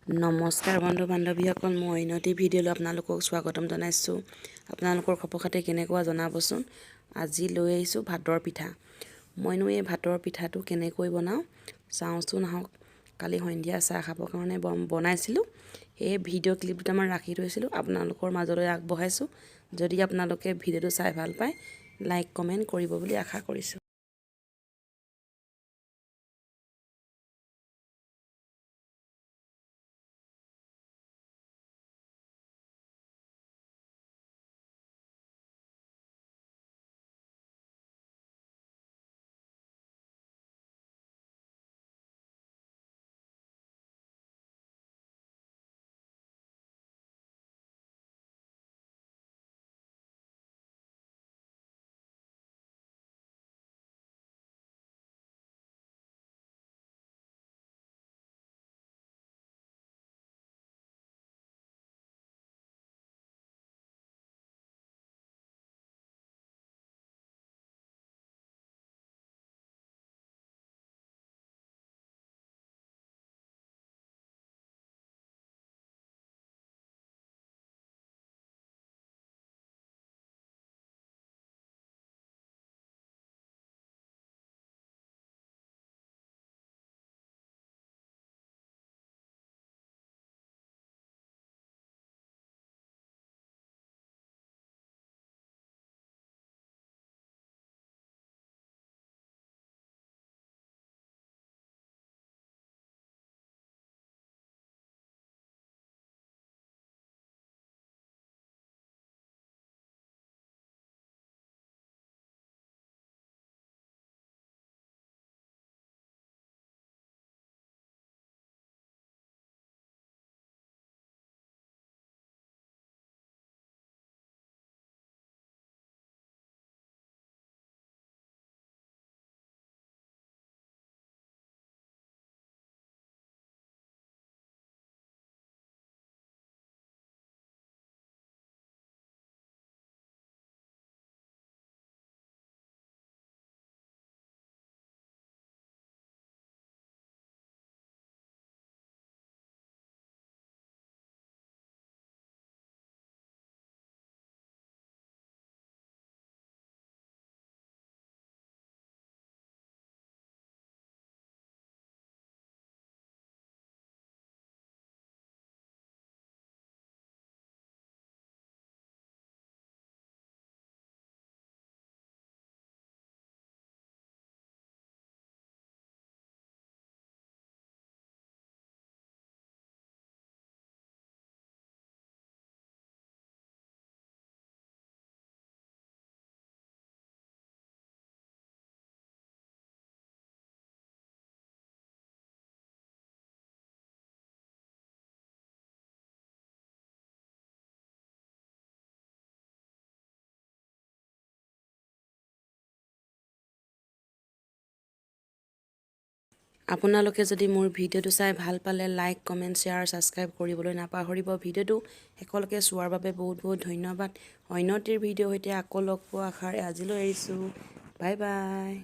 নমস্কাৰ বন্ধু বান্ধৱীসকল, মই অন্যটি ভিডিঅ'লৈ আপোনালোকক স্বাগতম জনাইছোঁ। আপোনালোকৰ খবৰ খাতি কেনেকুৱা জনাবচোন। আজি লৈ আহিছোঁ ভাতৰ পিঠা। মইনো এই ভাতৰ পিঠাটো কেনেকৈ বনাওঁ চাওঁচোন আহক। কালি সন্ধিয়া চাহ খাবৰ কাৰণে বনাইছিলোঁ। সেই ভিডিঅ' ক্লিপ দুটামান ৰাখি থৈছিলোঁ, আপোনালোকৰ মাজলৈ আগবঢ়াইছোঁ। যদি আপোনালোকে ভিডিঅ'টো চাই ভাল পায়, লাইক কমেণ্ট কৰিব বুলি আশা কৰিছোঁ। আপোনালোকে যদি মোৰ ভিডিঅ'টো চাই ভাল পালে লাইক কমেণ্ট শ্বেয়াৰ ছাবস্ক্ৰাইব কৰিবলৈ নাপাহৰিব। ভিডিঅ'টো শেষলৈকে চোৱাৰ বাবে বহুত বহুত ধন্যবাদ। অন্য এটি ভিডিঅ'ৰ সৈতে আকৌ লগ পোৱা আশাৰে আজিলৈ এৰিছোঁ। Bye bye.